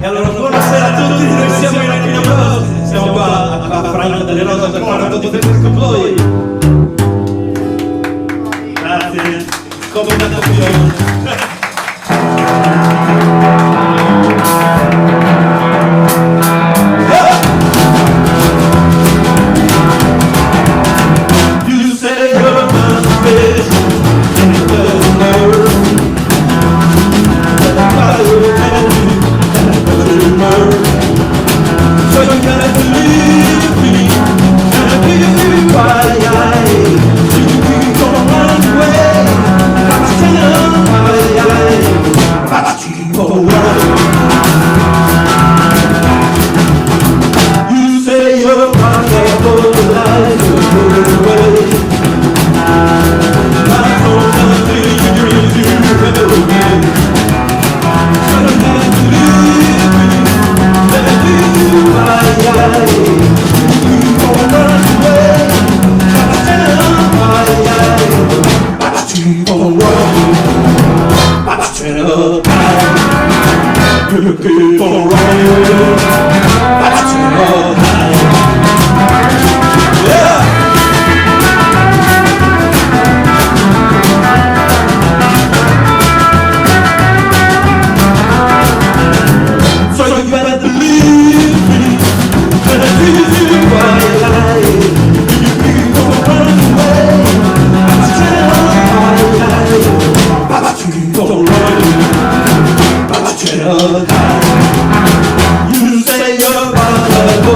E allora buonasera a tutti, noi siamo i Rockin' Bros. Siamo qua a Franca delle Rose per fare un po' di festa con voi. Grazie, come tanto più. You keep on running, but you're not dying. Yeah. So you better believe me, when I leave you while you're lying. You keep on running away, but you're not dying. But you keep on running, but you're not dying. You keep on running,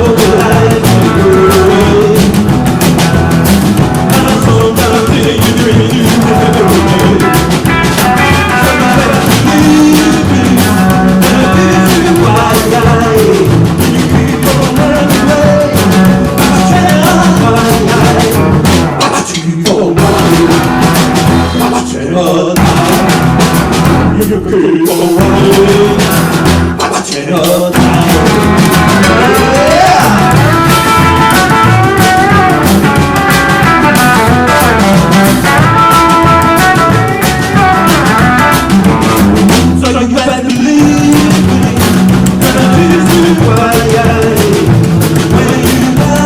but you're not dying. So you better believe me, when I leave you while you're lying. When you lie,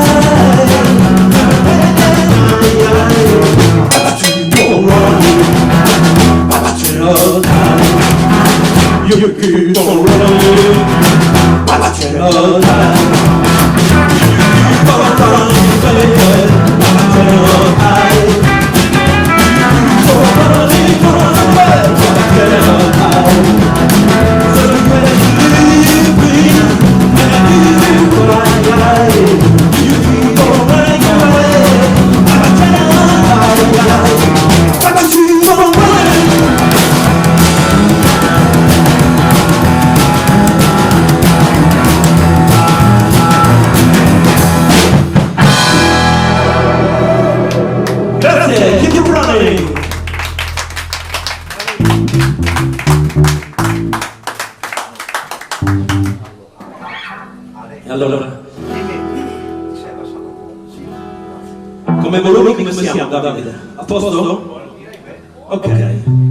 but you keep on running, but you're not dying. You keep on running, but you're not dying. You keep on running, baby, but you're not dying. You keep on running, away, but you're not dying. So you better believe me, when I leave you while you're lying. You keep on running away, but you're not dying. But you keep on running. Keep running! E allora, come volumi, come siamo, Davide? A posto? Ok,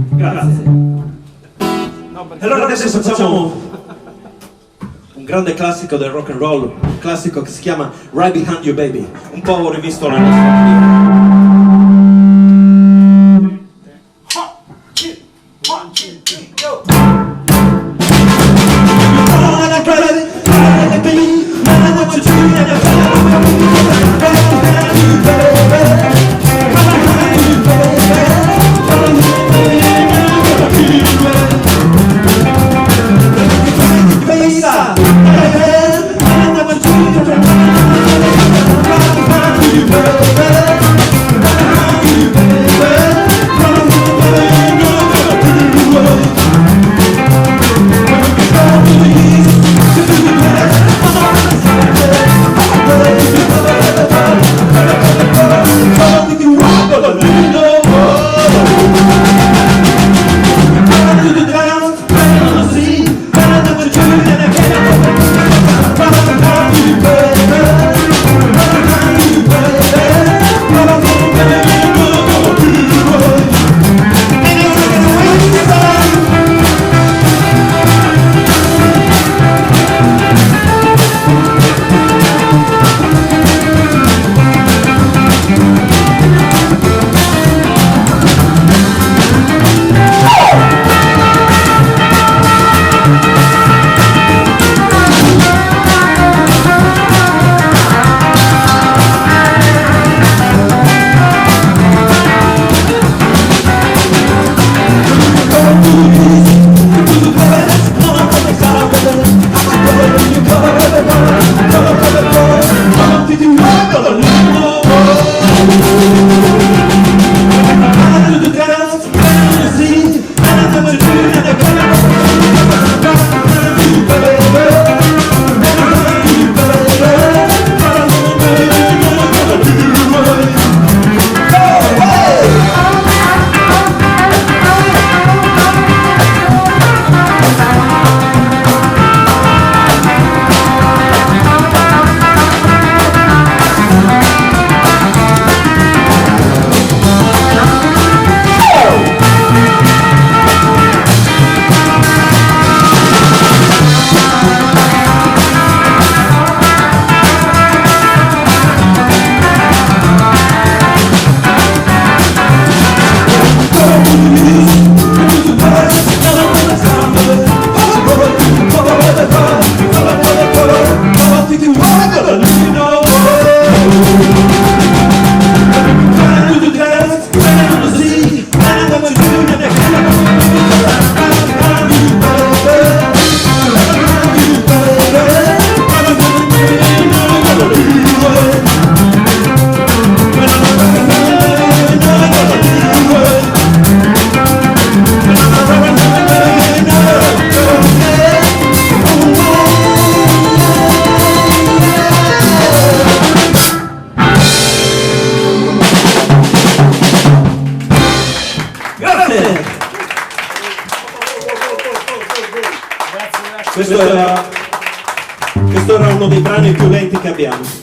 grazie. E allora adesso facciamo un grande classico del rock and roll, un classico che si chiama Right Behind You Baby, un po' rivisto nel nostro video. Baby, Questo era uno dei brani più lenti che abbiamo.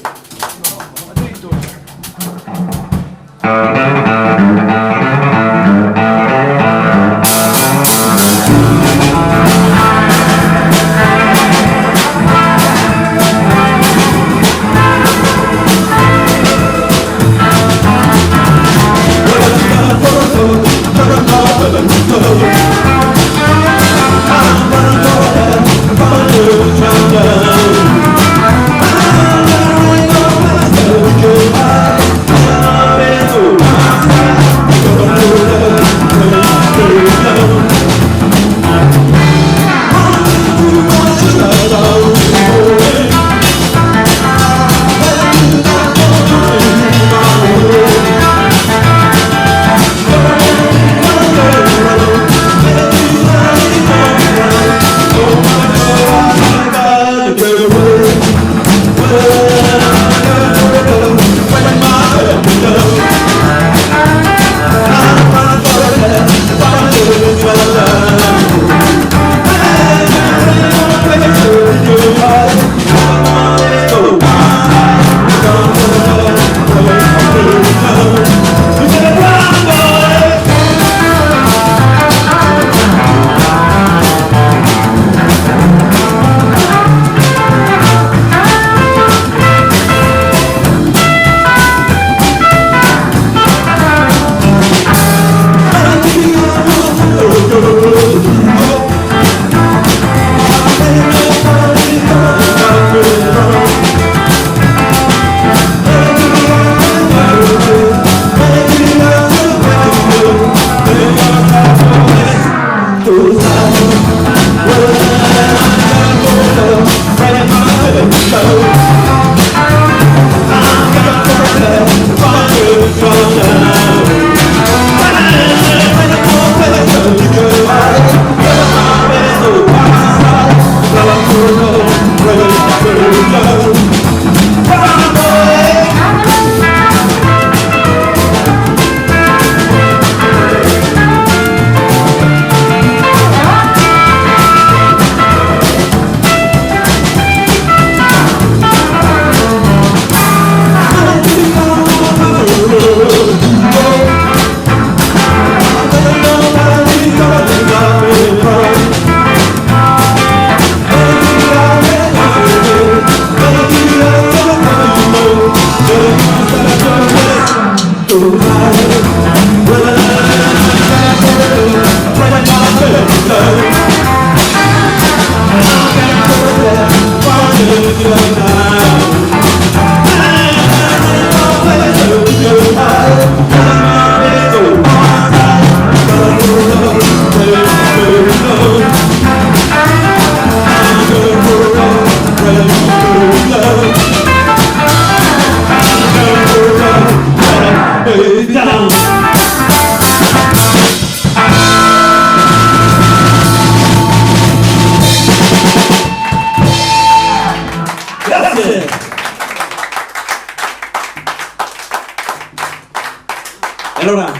Allora,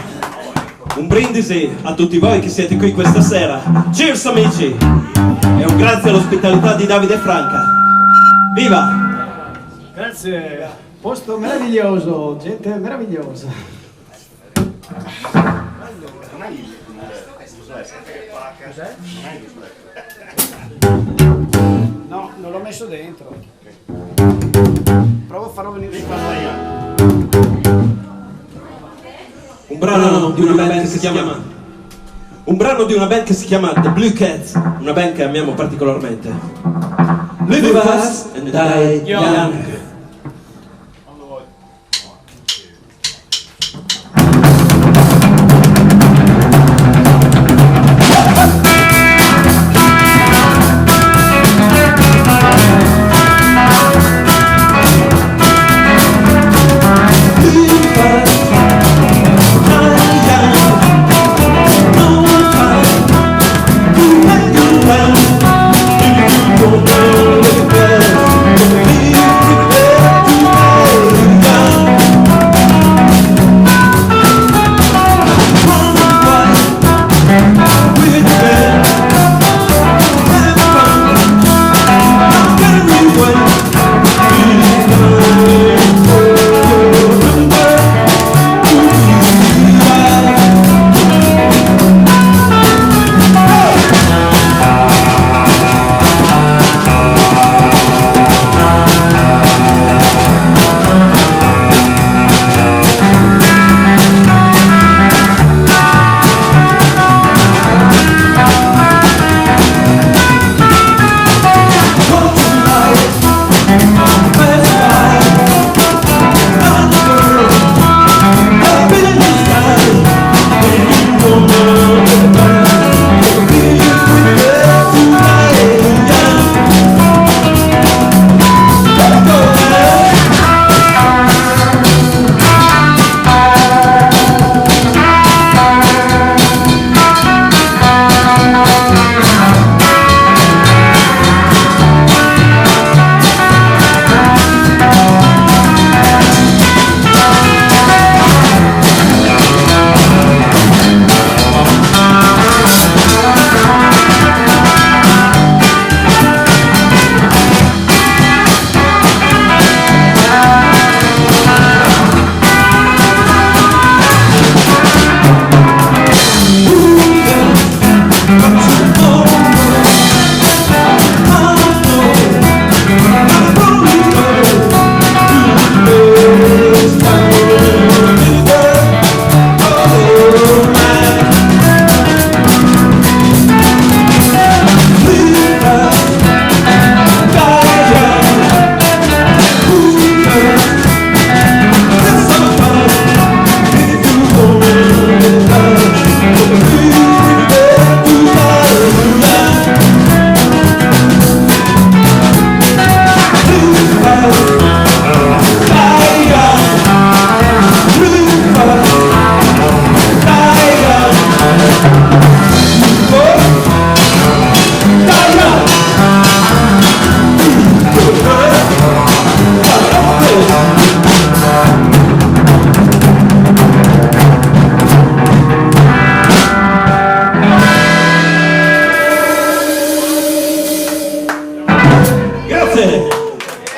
un brindisi a tutti voi che siete qui questa sera. Cheers amici! E un grazie all'ospitalità di Davide e Franca. Viva! Grazie, posto meraviglioso, gente meravigliosa. No, non l'ho messo dentro. Provo a farlo venire Un brano di una band che si chiama The Blue Cats, una band che amiamo particolarmente. Live fast and die young.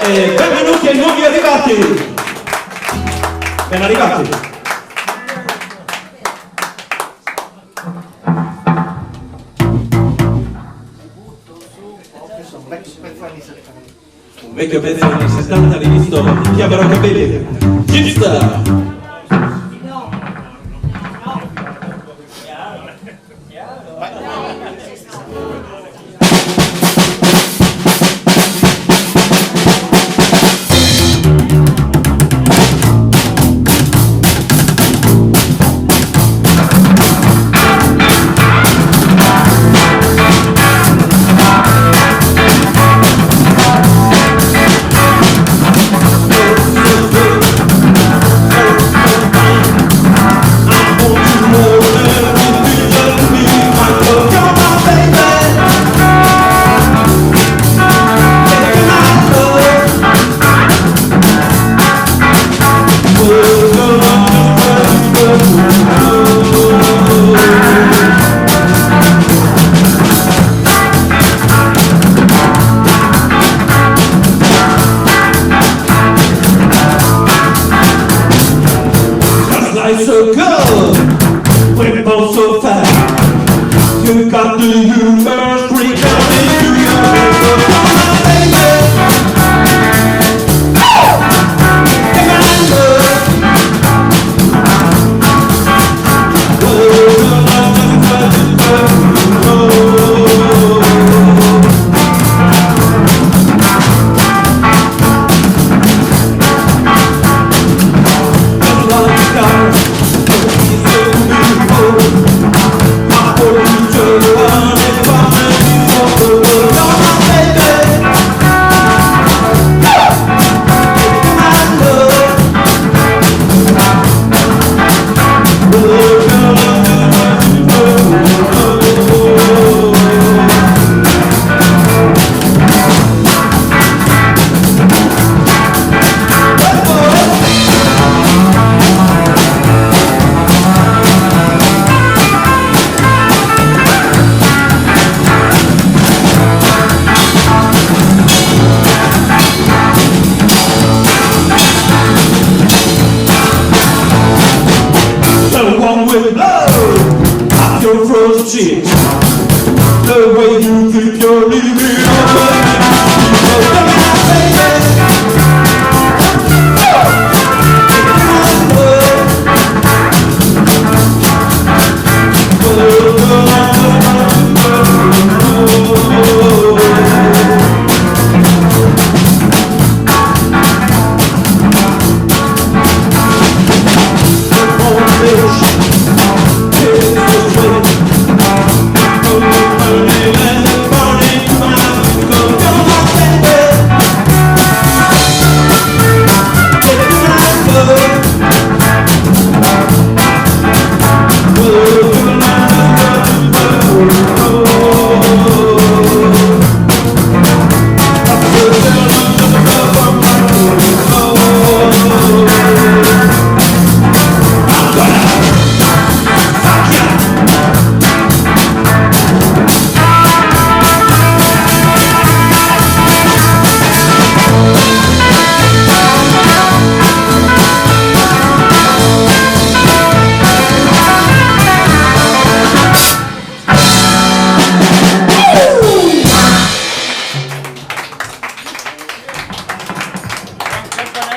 Benvenuti ai nuovi arrivati. Ben arrivati. Un vecchio pezzo anni 60 rivisto in chiave rockabilly. Ci sta. body so good, we're both so fat. You got the humor, freak out into your head. So come on, baby. Come on, love. With blood off your frozen cheeks, the way you keep your living on.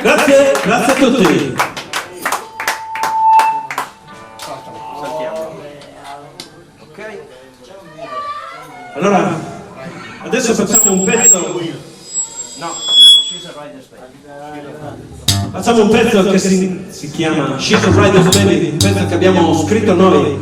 Grazie, grazie a tutti. Allora, adesso facciamo un pezzo. Facciamo un pezzo che si chiama She's a Rider's Baby, un pezzo che abbiamo scritto noi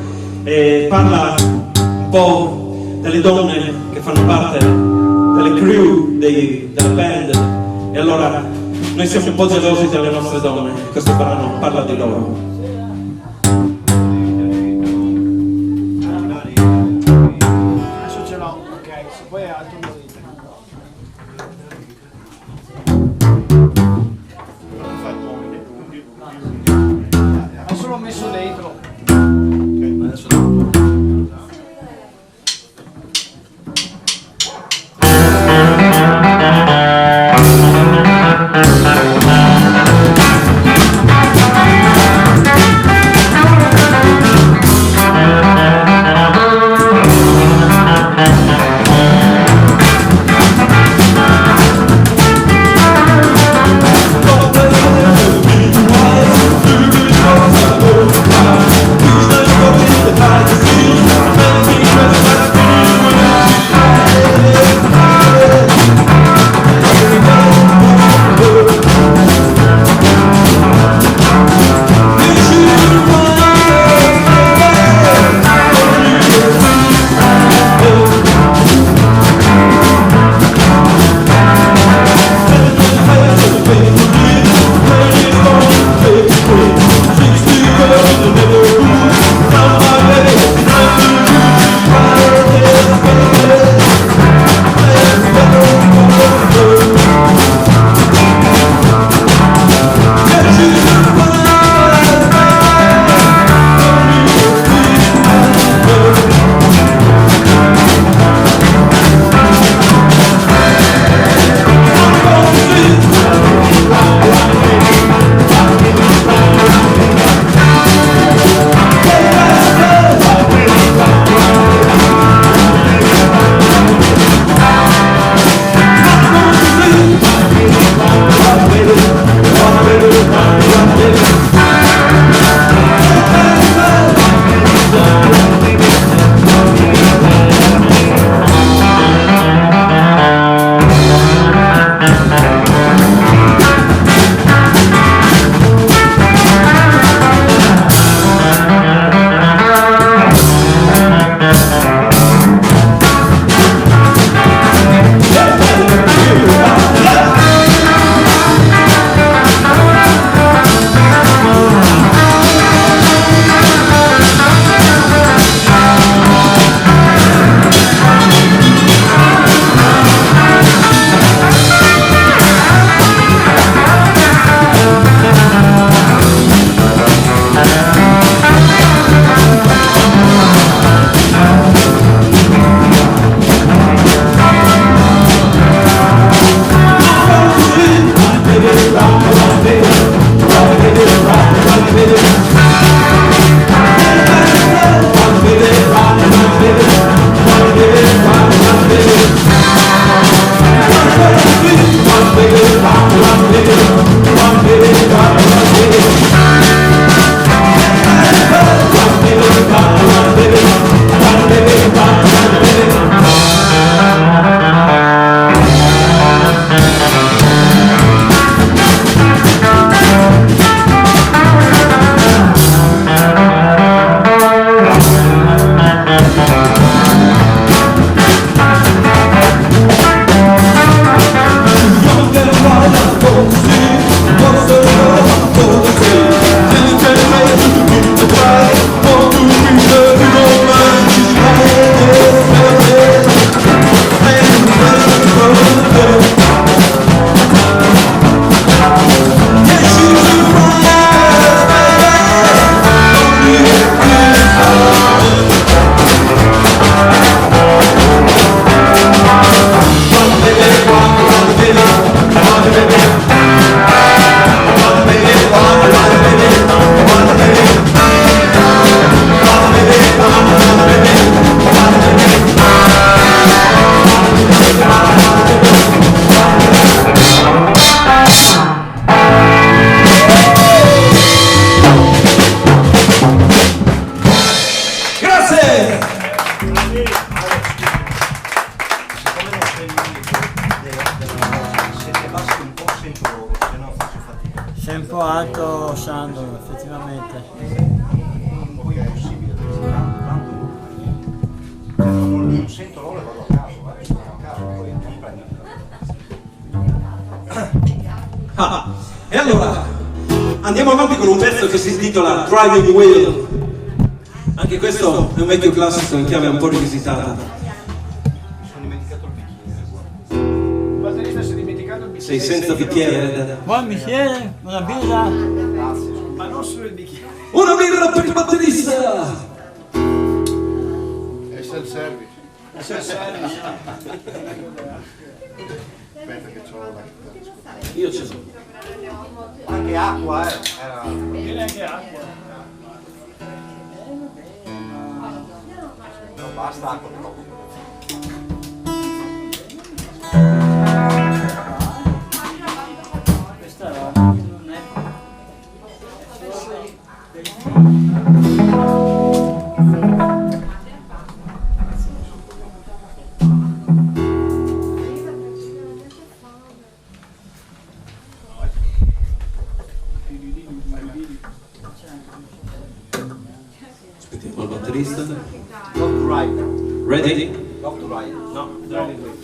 e parla un po' delle donne che fanno parte delle crew della band. E allora noi siamo un po' gelosi delle nostre donne, questo brano parla di loro. Adesso ce l'ho, ok, se poi è altro lo dite. Adesso l'ho messo dentro. Bye. Alto Sandro, effettivamente. Poi è possibile, non sento l'ora e vado a caso, sono a caso, poi mi prendo. E allora andiamo avanti con un pezzo che si intitola Driving Wheel. Anche questo è un vecchio classico in chiave un po' rivisitata. Mi sono dimenticato il bicchiere. Il batterista si è dimenticato il bicchiere. Sei senza bicchiere? Buon bicchiere, una birra. Grazie, ma non solo il bicchiere. Una birra per il batterista! È self-service. È self-service. Aspetta che c'ho la chitarra. Io ce l'ho. Anche acqua, era... Viene anche acqua. No, basta acqua però. Questa roba non è... Aspettiamo il batterista. Love to ride. Ready? Love to ride. No, driving with.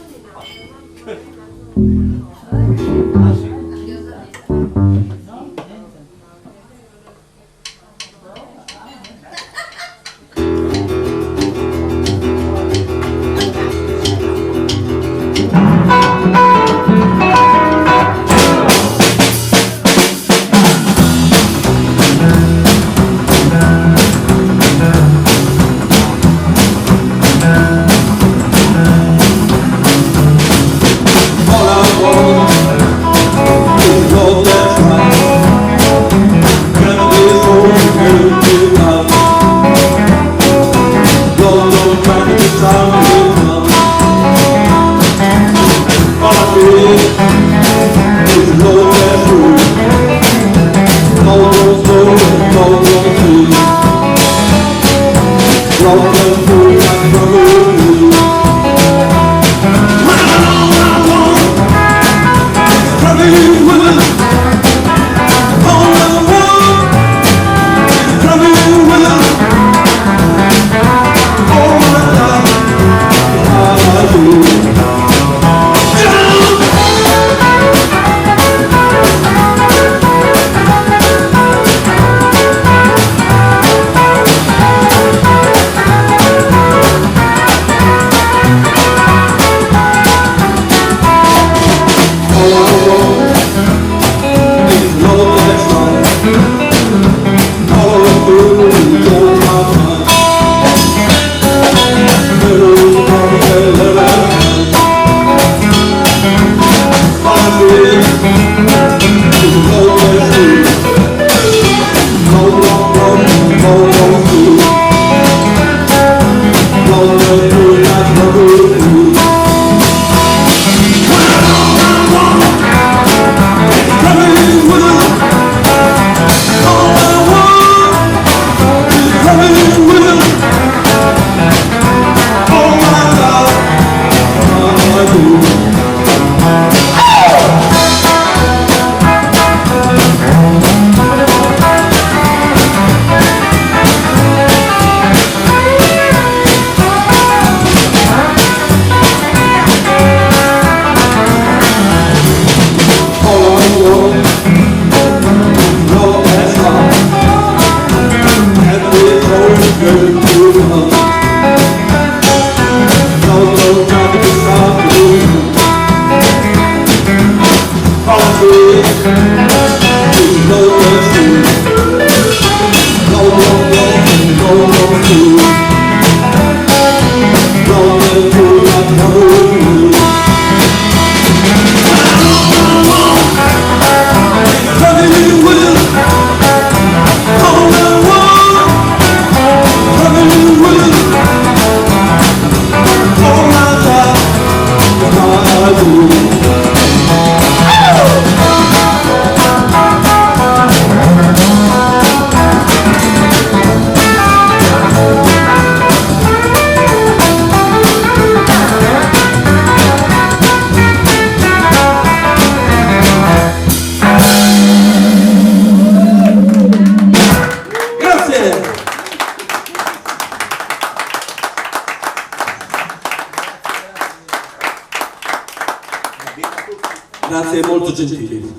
grazie molto gentili.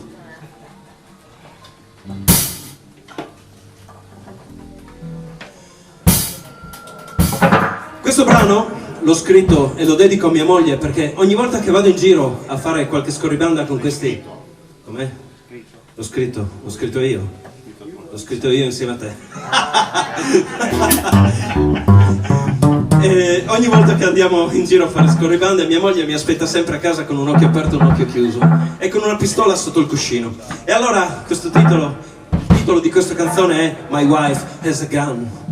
Questo brano l'ho scritto e lo dedico a mia moglie perché ogni volta che vado in giro a fare qualche scorribanda con questi... Com'è? L'ho scritto io. L'ho scritto io insieme a te. E ogni volta che andiamo in giro a fare scorribande mia moglie mi aspetta sempre a casa con un occhio aperto e un occhio chiuso e con una pistola sotto il cuscino. E allora il titolo di questa canzone è My Wife Has a Gun.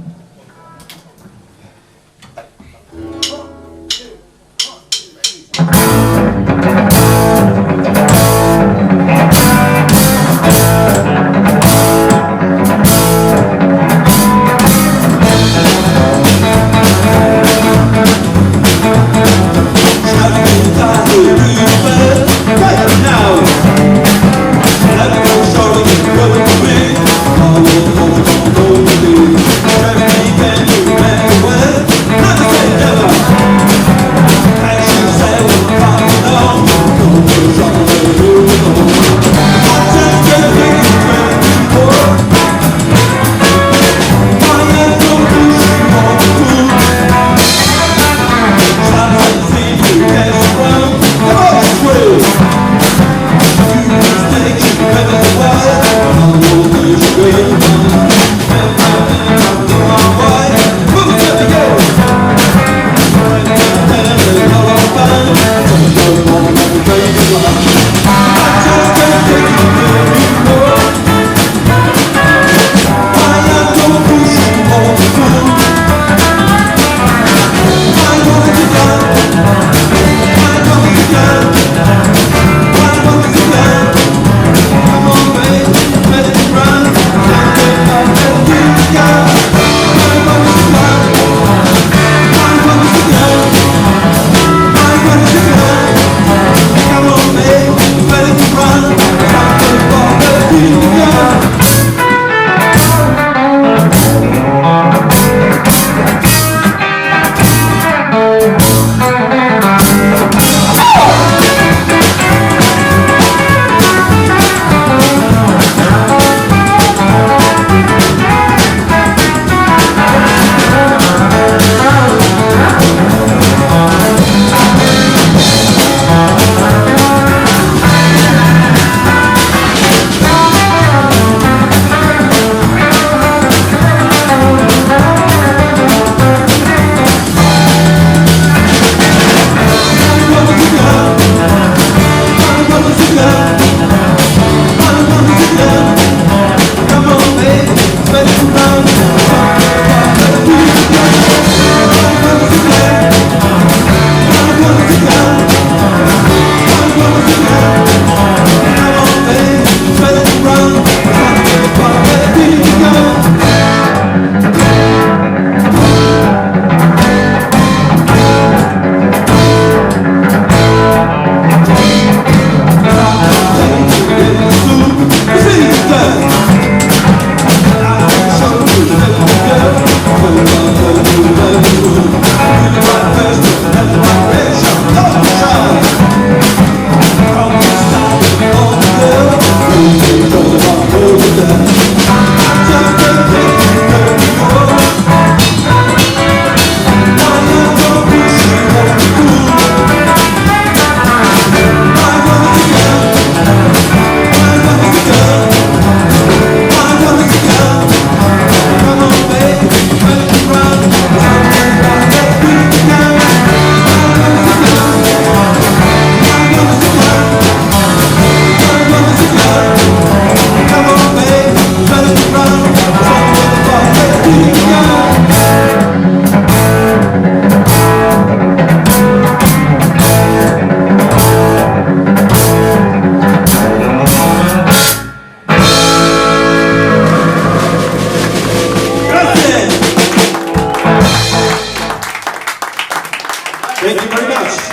Thank you very much.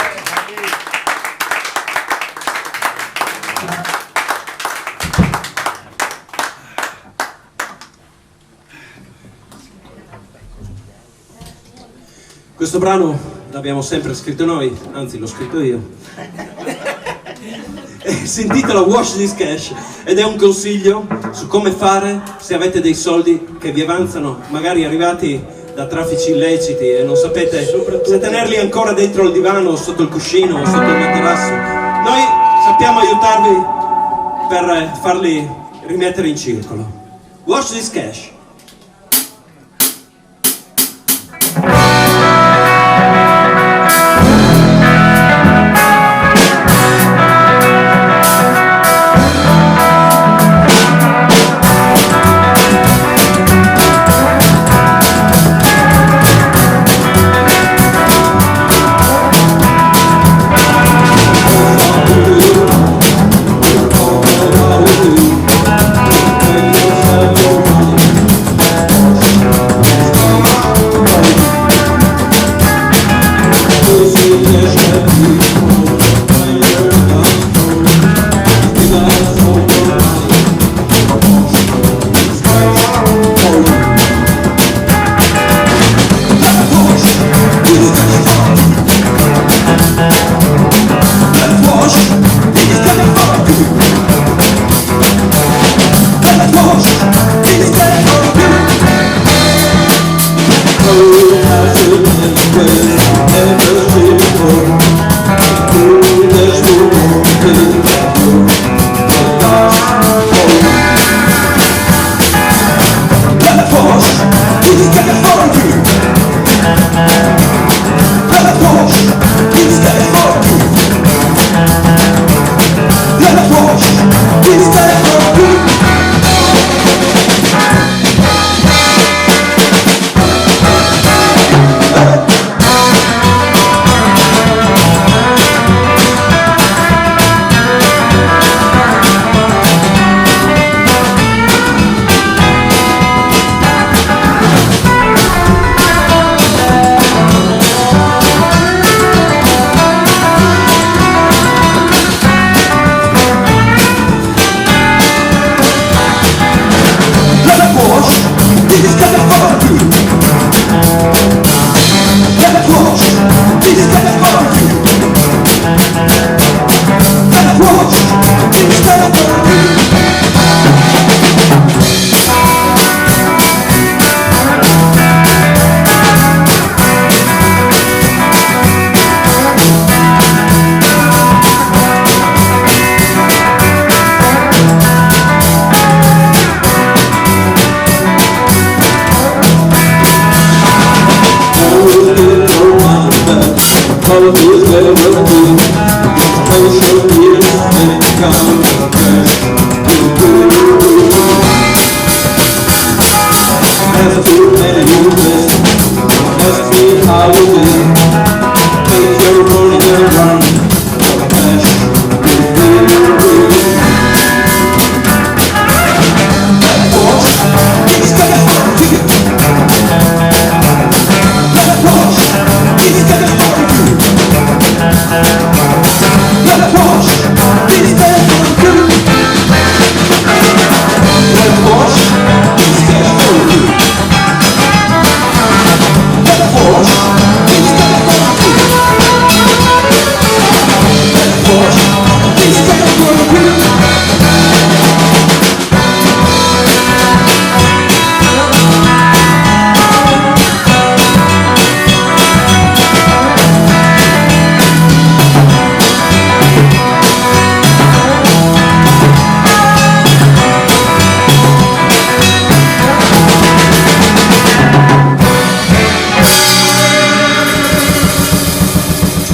Questo brano l'abbiamo sempre scritto noi, anzi l'ho scritto io. si intitola Wash This Cash ed è un consiglio su come fare se avete dei soldi che vi avanzano, magari arrivati da traffici illeciti e non sapete se tenerli ancora dentro il divano, sotto il cuscino o sotto il materasso. Noi sappiamo aiutarvi per farli rimettere in circolo. Wash This Cash.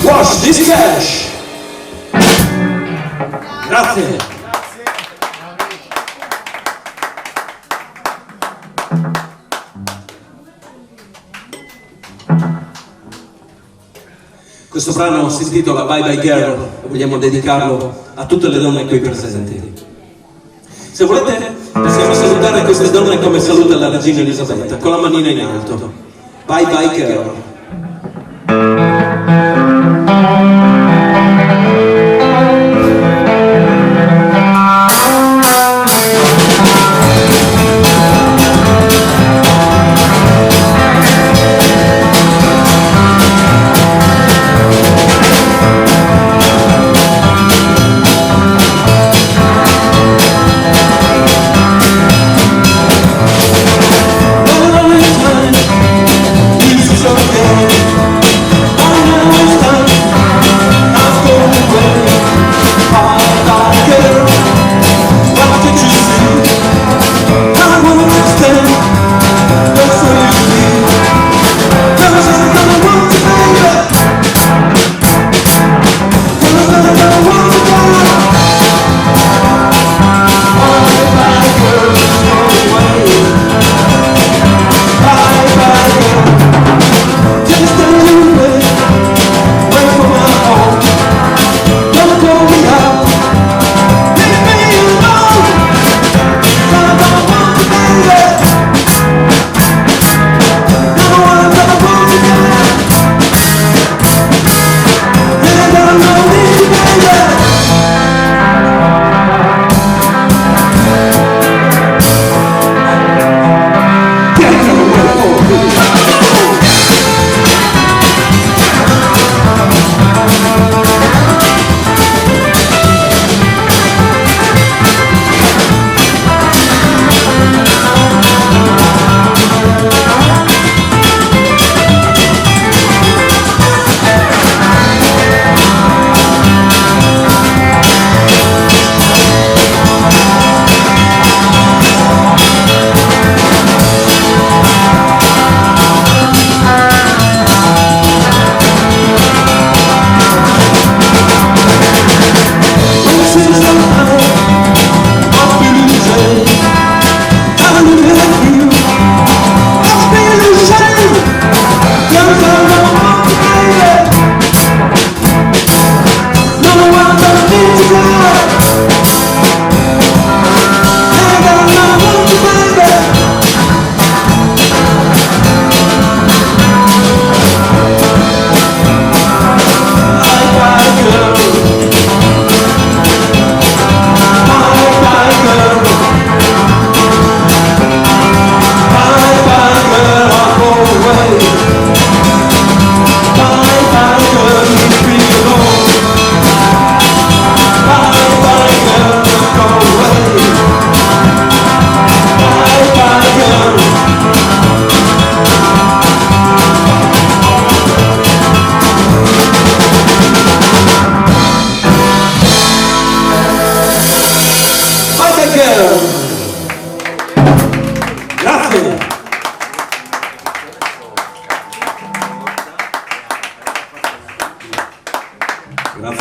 Wash This Cash. Grazie. Questo brano si intitola Bye Bye Girl e vogliamo dedicarlo a tutte le donne qui presenti. Se volete possiamo salutare queste donne come saluta la regina Elisabetta, con la manina in alto. Bye Bye Girl.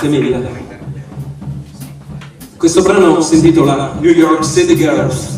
grazie mille. Questo brano si intitola New York City Girls.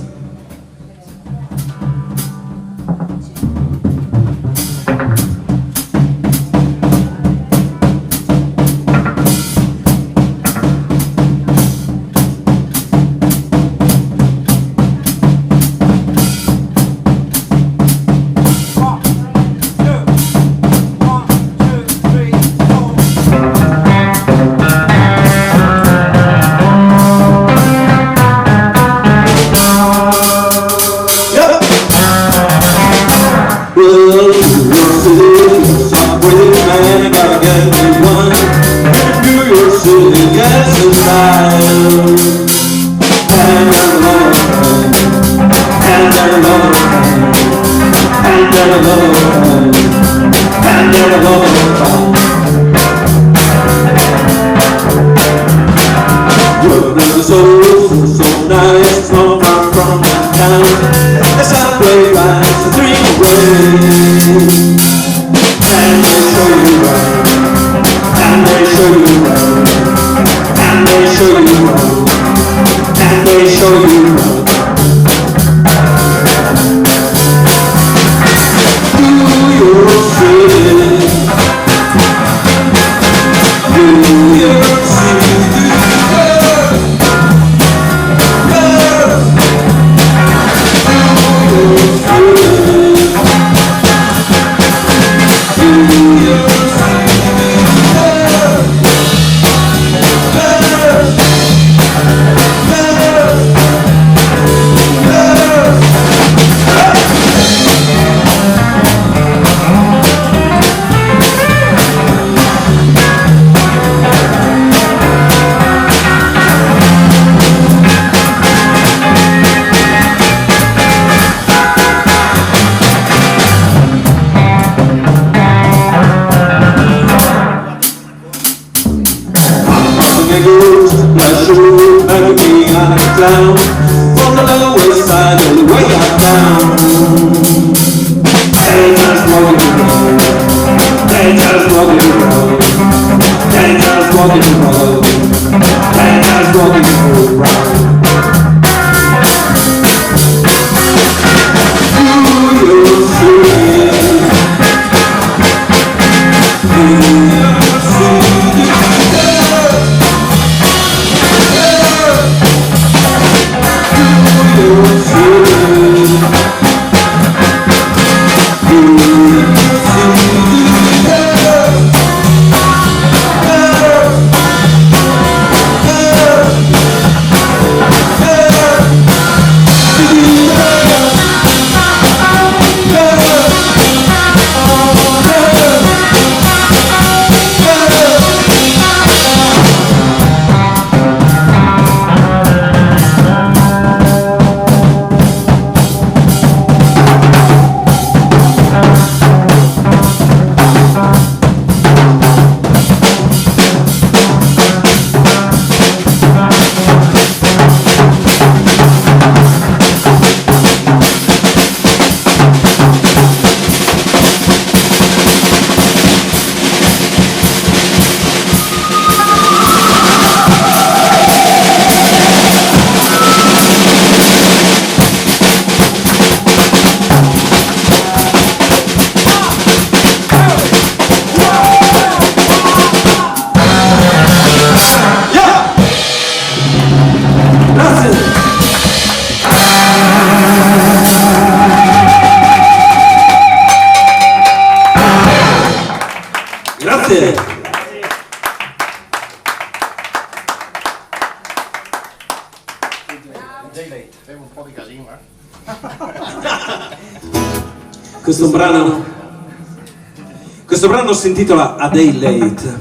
Questo brano si intitola A Day Late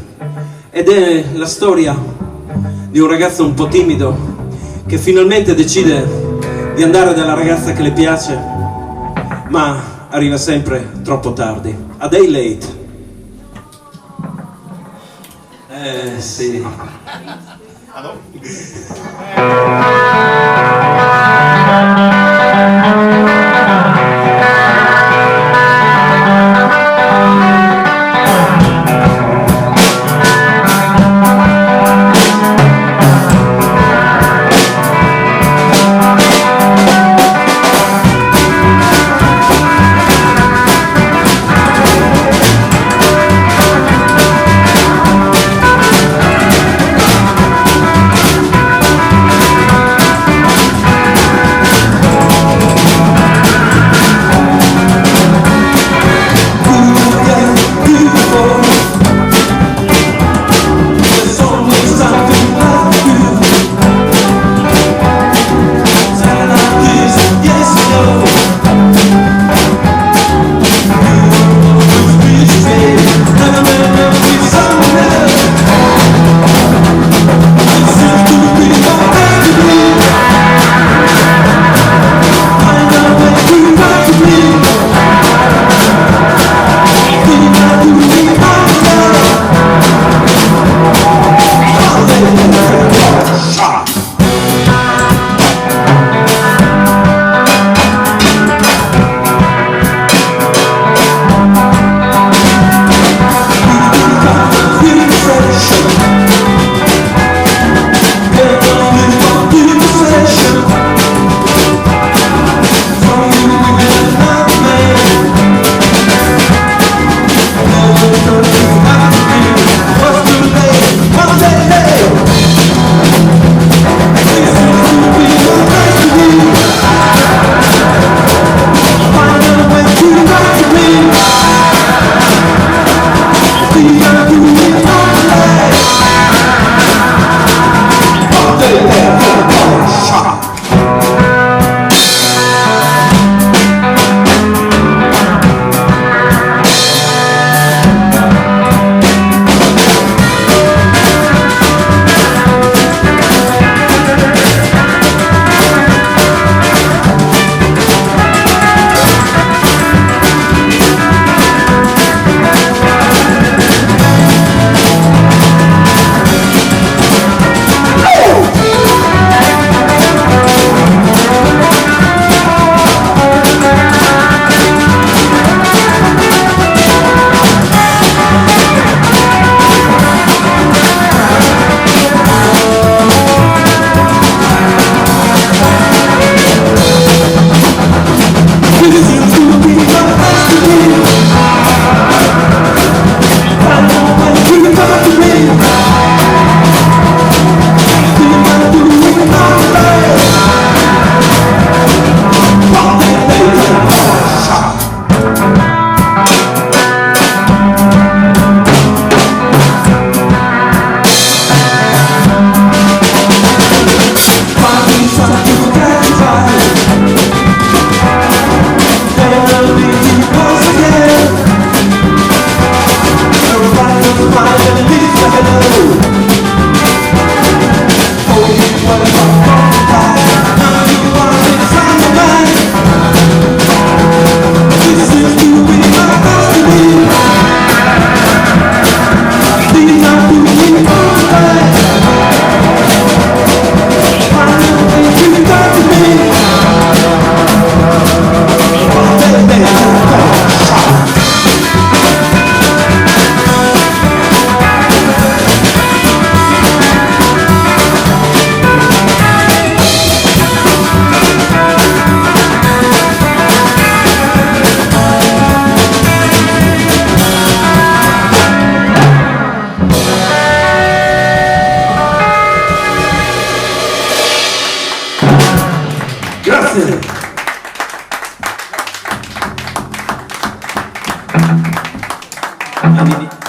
ed è la storia di un ragazzo un po' timido che finalmente decide di andare dalla ragazza che le piace, ma arriva sempre troppo tardi. A Day Late. Sì.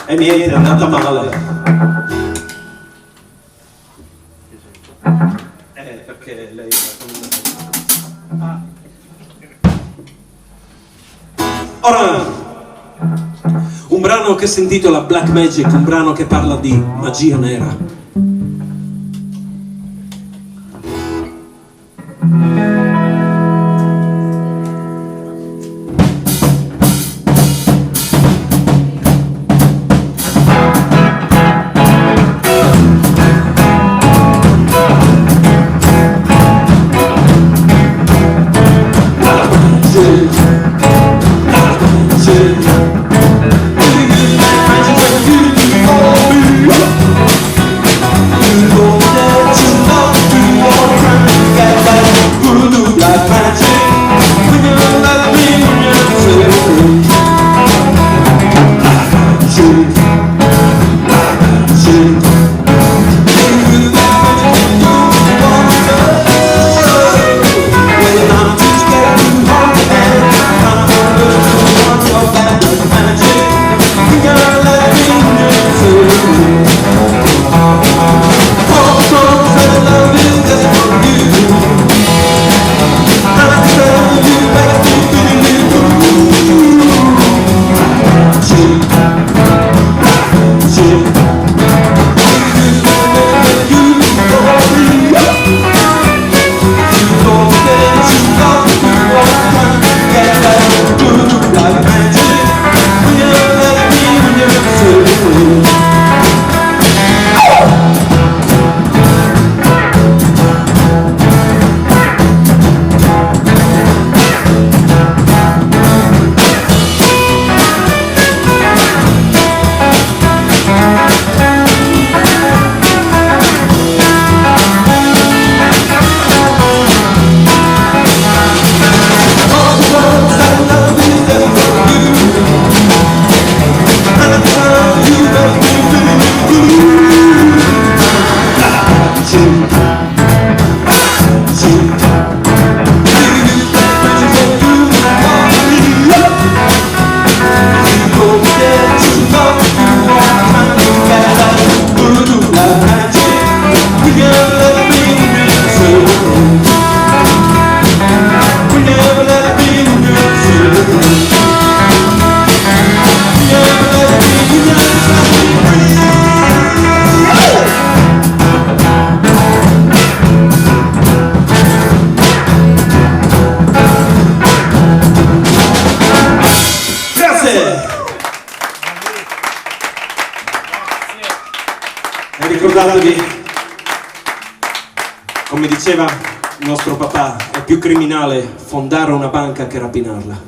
E niente, è andata male. Perché lei ora, un brano che si intitola Black Magic, un brano che parla di magia nera. E ricordatevi, come diceva il nostro papà, è più criminale fondare una banca che rapinarla.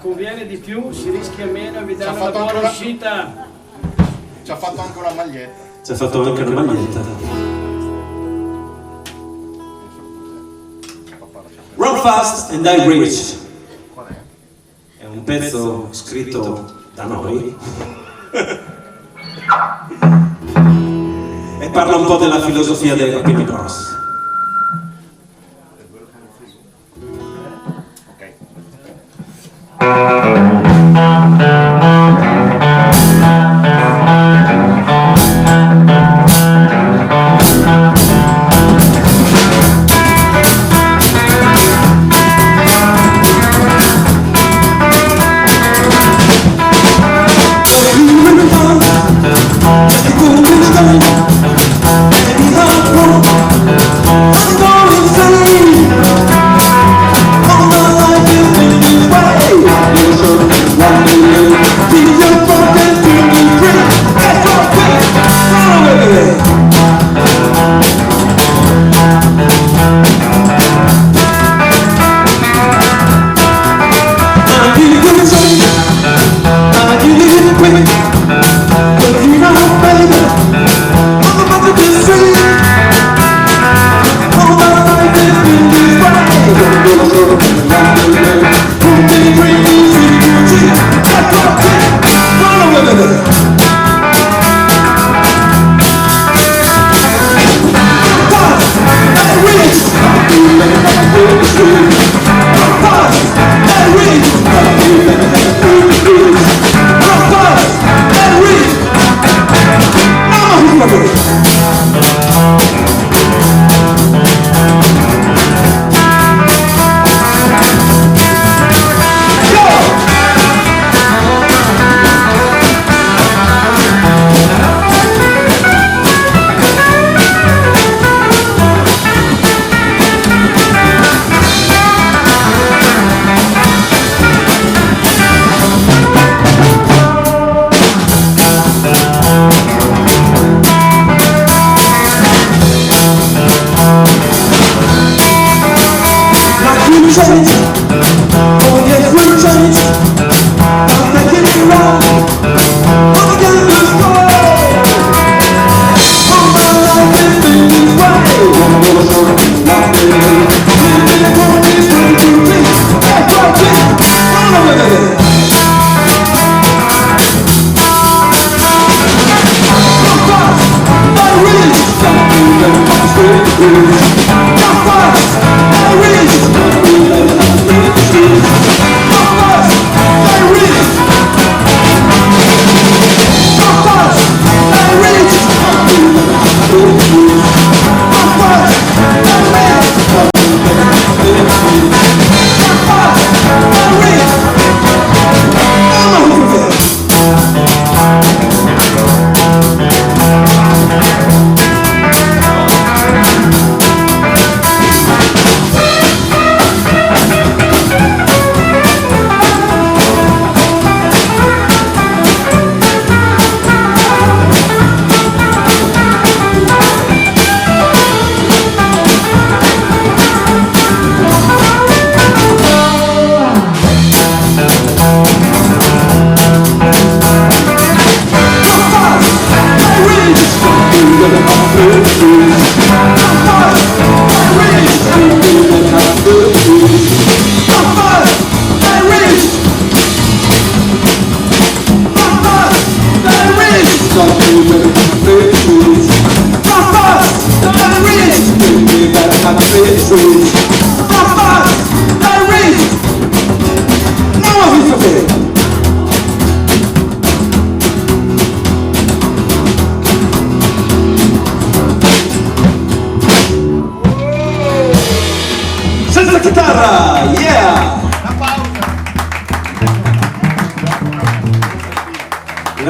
Conviene di più, si rischia meno e vi danno Ci ha una fatto buona ancora- uscita. Ci ha fatto anche una maglietta. Ci ha fatto anche una maglietta. Run Fast and Die Rich Qual è? è un pezzo scritto da noi e parla un po' della filosofia dei Rapini Bros. Ok. All my life has been this way.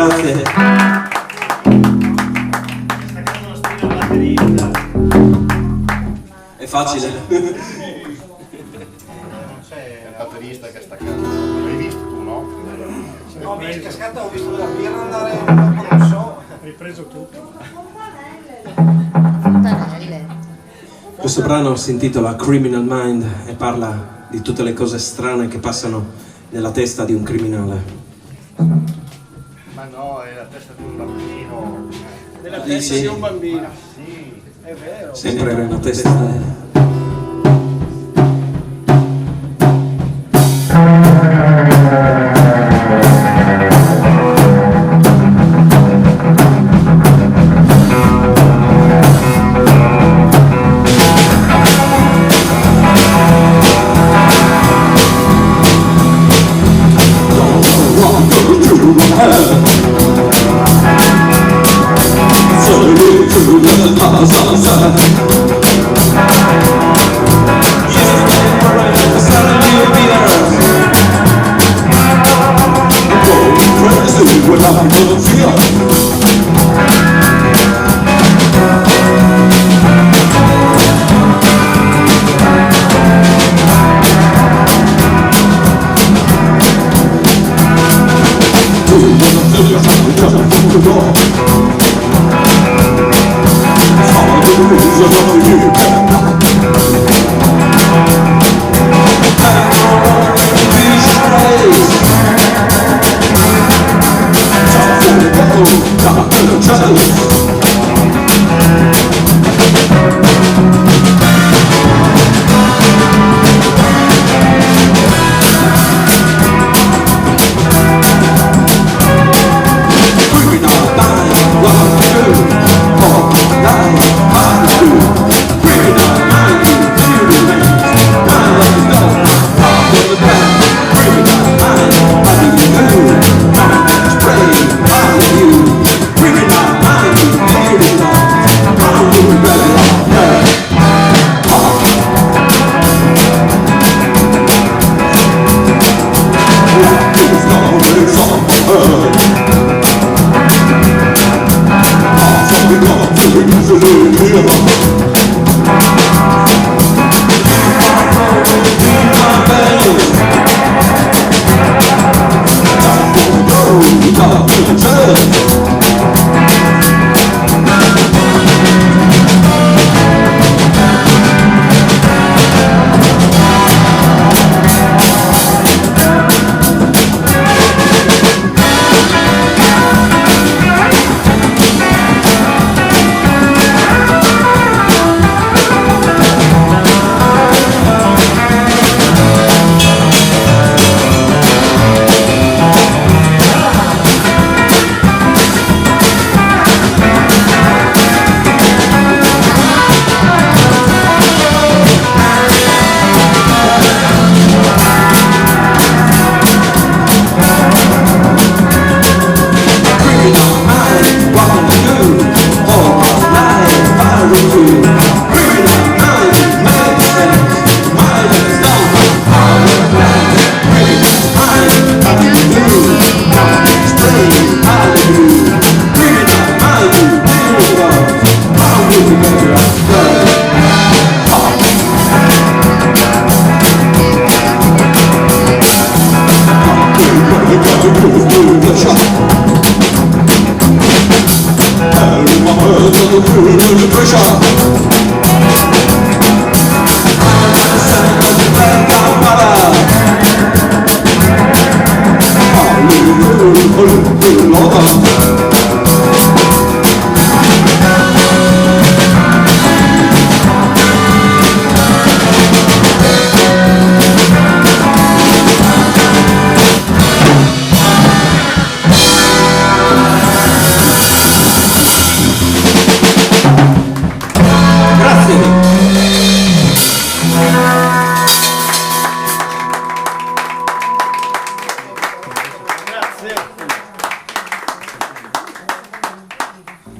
grazie. È facile. C'è il batterista che sta casa. L'hai visto tu, no? No, mi è cascata, ho visto la birra andare, non so. Hai preso tutto. Fontanelle. Questo brano si intitola Criminal Mind e parla di tutte le cose strane che passano nella testa di un criminale. Ma no, è la testa di un bambino. Nella Dici? testa di un bambino. Sì. È vero. Sempre nella testa.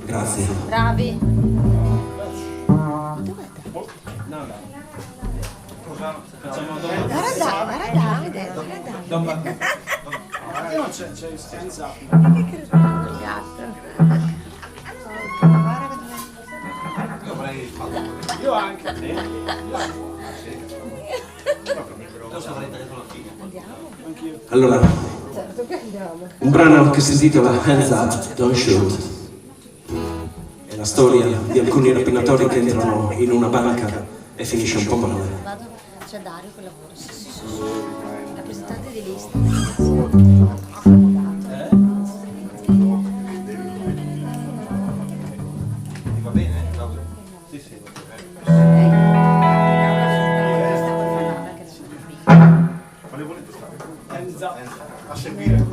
Grazie. Bravi. Guarda Davide, guarda Davide. non c'è hands up. Io avrei fatto Io anche. Anch'io. Allora, un brano che si intitola Hands Up, Don't Shoot. È la storia di alcuni rapinatori che entrano in una banca e finisce un po' male. Vado, c'è Dario che lavora, sì, rappresentante di lista. va bene? Sì, sì. Quale volete stare? Hands up. A seguire.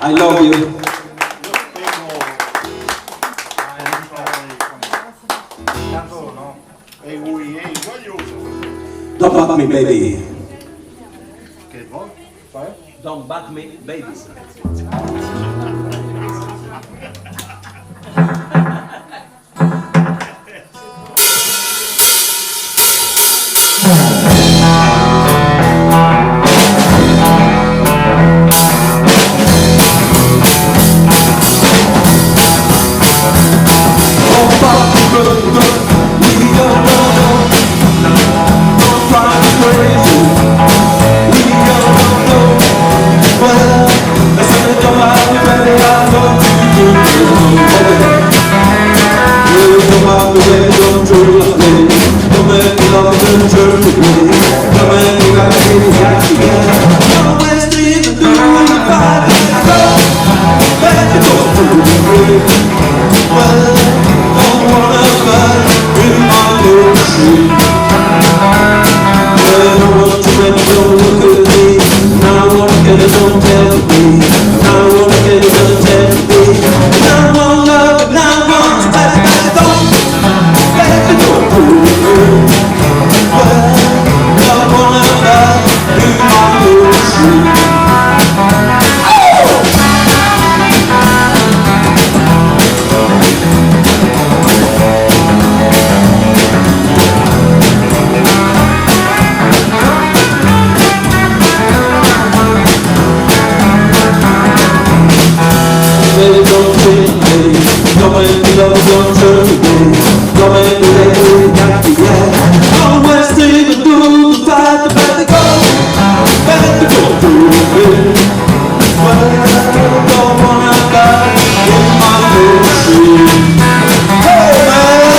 I love you. Tanto no. Ehi, voglioso. Don't bug me, baby. Che vuoi? Don't bug me, baby. Well, love don't turn away. Come and play, got the air. Always take the do to fight the better go. Better go through it. Well, I don't wanna die in my ocean. Hey man!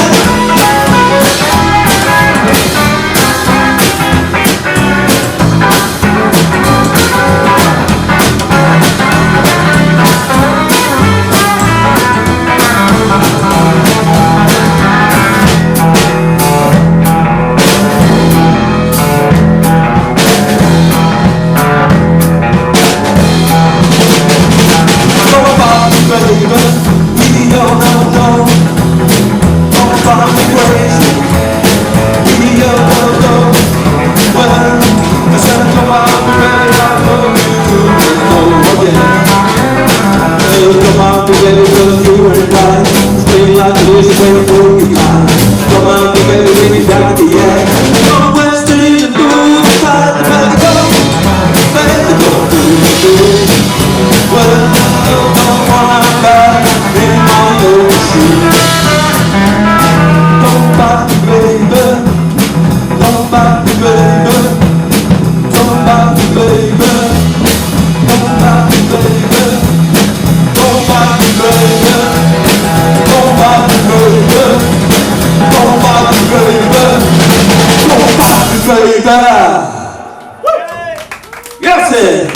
Grazie!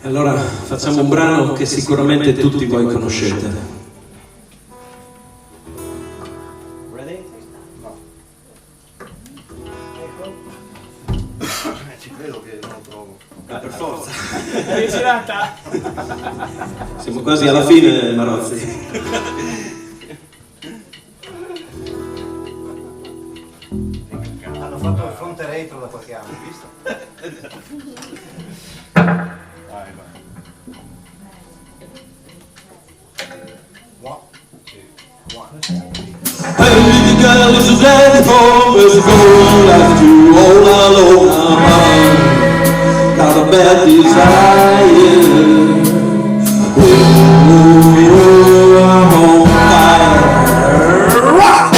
E allora facciamo un brano che sicuramente tutti voi conoscete. Ready? Ci credo che non lo trovo. Per forza. È girata. Siamo quasi alla fine, Marozzi. Hanno fatto il fronte retro da qualche anno, hai visto? Vai, vai. One, two, one. Hey, the girl is ready for physical life to all alone. Got a bad desire. Oh, I'm on fire. Rock!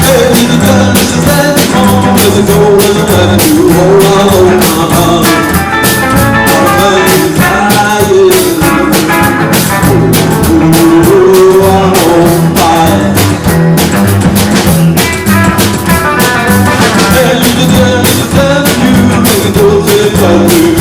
Hey, the girl is ready for physical life to all alone. Got a bad desire. You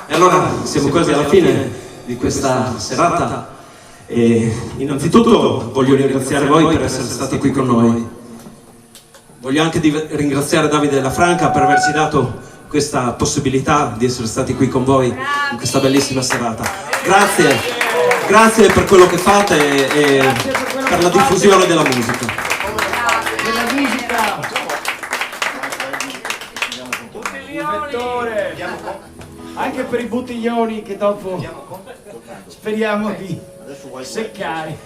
E allora siamo quasi alla fine di questa serata e innanzitutto voglio ringraziare voi per essere stati qui con noi. Voglio anche ringraziare Davide La Franca per averci dato questa possibilità di essere stati qui con voi in questa bellissima serata. Grazie, grazie per quello che fate e per la diffusione della musica. Anche per i bottiglioni che dopo speriamo di seccare.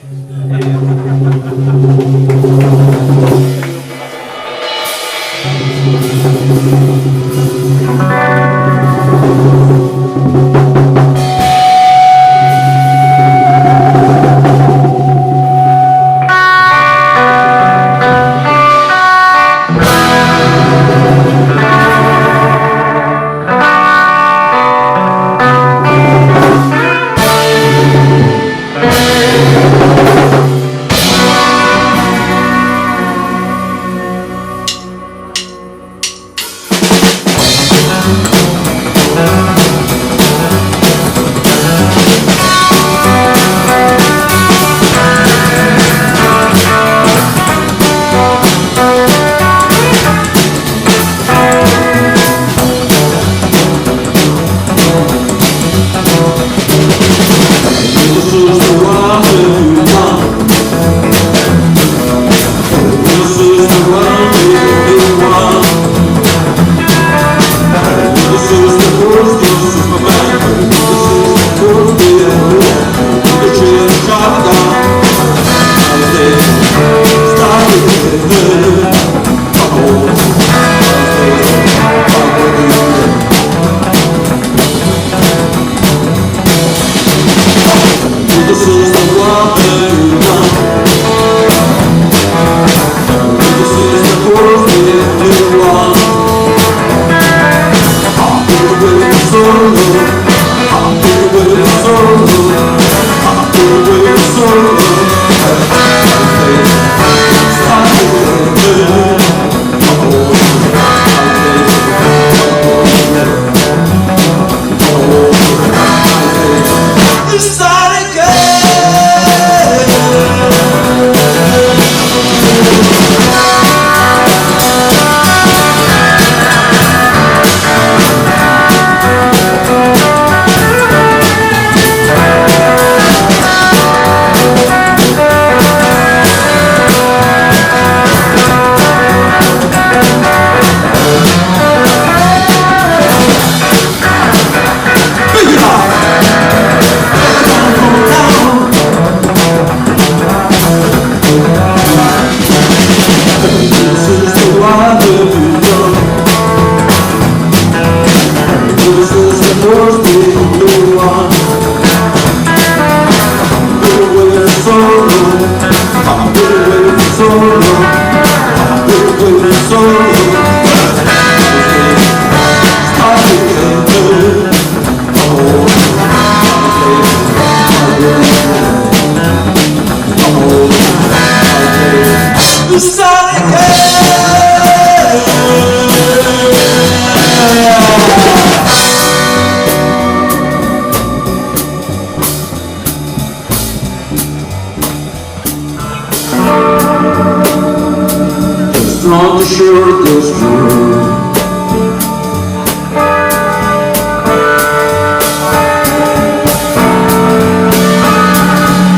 Not sure this true.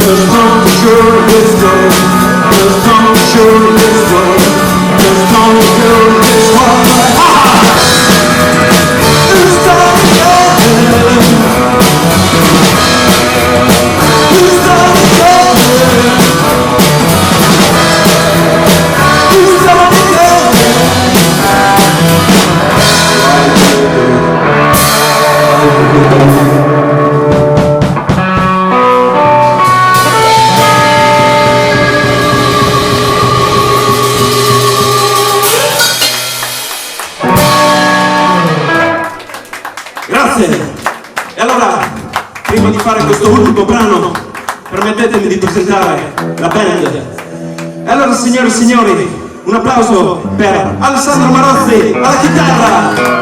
Just not sure this true. Just not sure this true. Just not sure this one. It's time again. It's time again. It's time Grazie. E allora, prima di fare questo ultimo brano, permettetemi di presentare la band. E allora, signore e signori, un applauso per Alessandro Marozzi alla chitarra.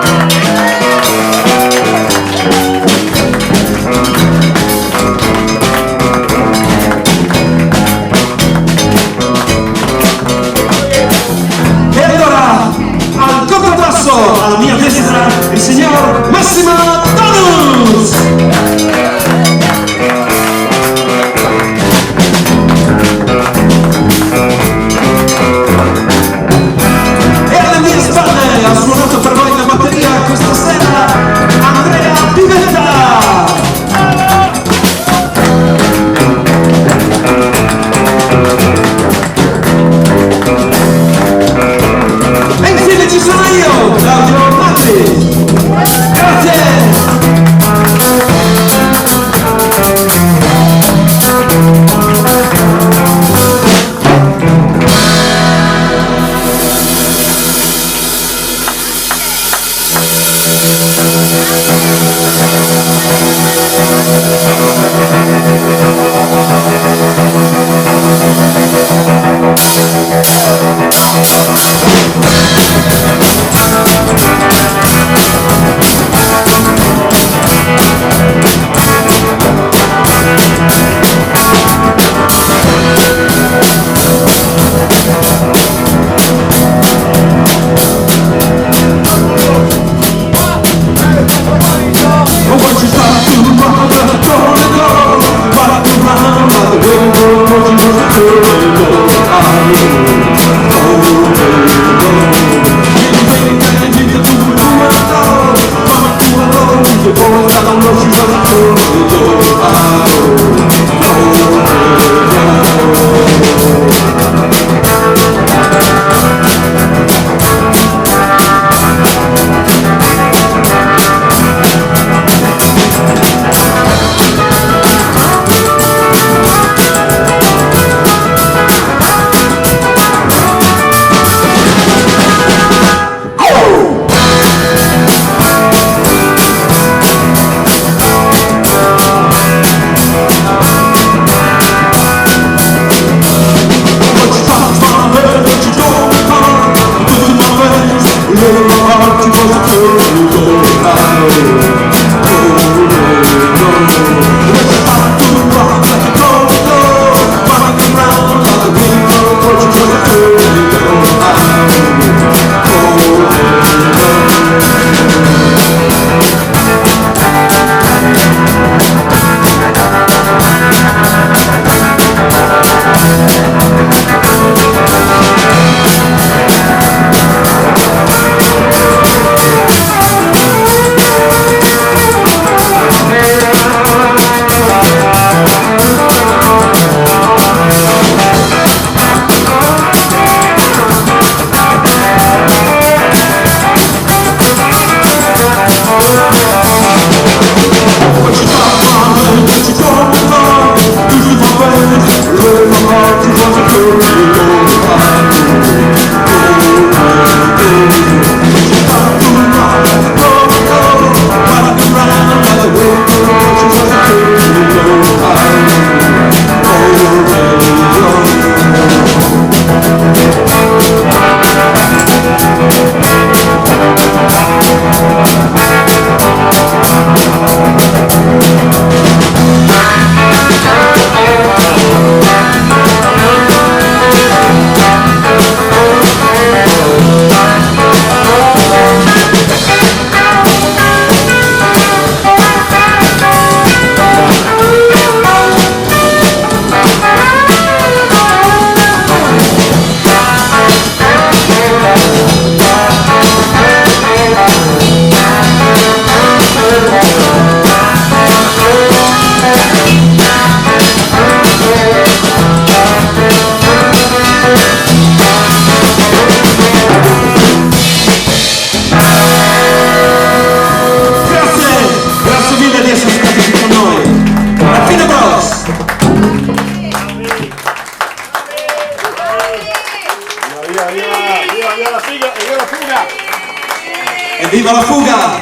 Viva la fuga!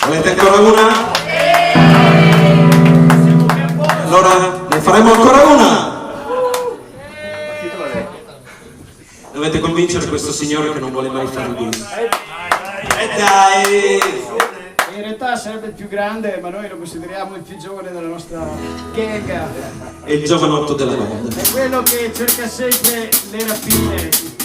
Volete ancora una? Allora ne faremo ancora una! Dovete convincere questo signore che non vuole mai fare il bis. Dai! In realtà sarebbe il più grande, ma noi lo consideriamo il più giovane della nostra gang. È il giovanotto della banda. È quello che cerca sempre le rapine.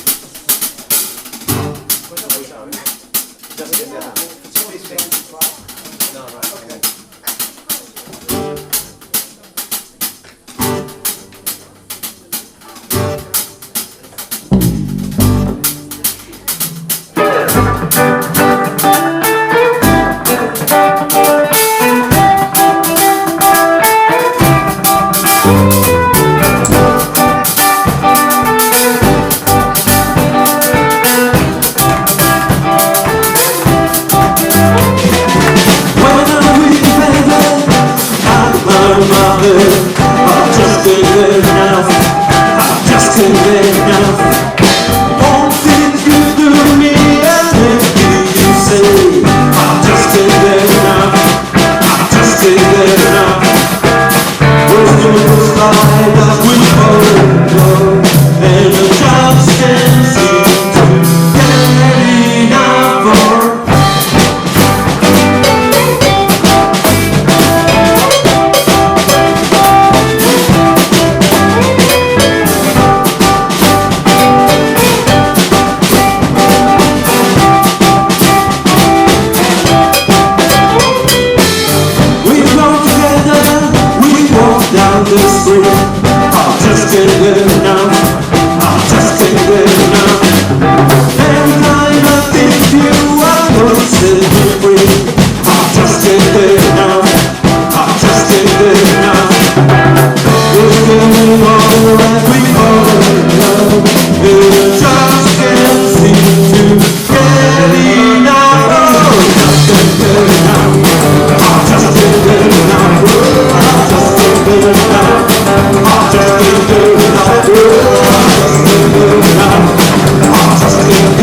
When I'm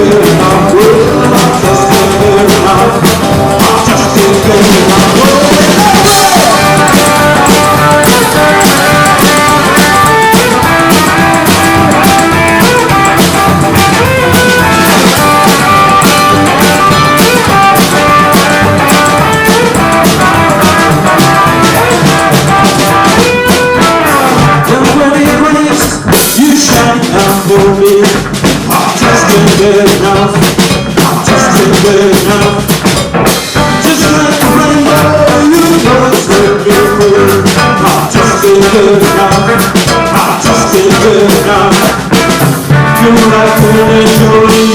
good enough. I just ain't good enough. I just ain't good enough. And when it rains, you shine down for me. I just ain't good enough. I just ain't good enough. Just like a rainbow, you know it's beautiful. I just ain't good enough. I just ain't good enough. You're like an angel in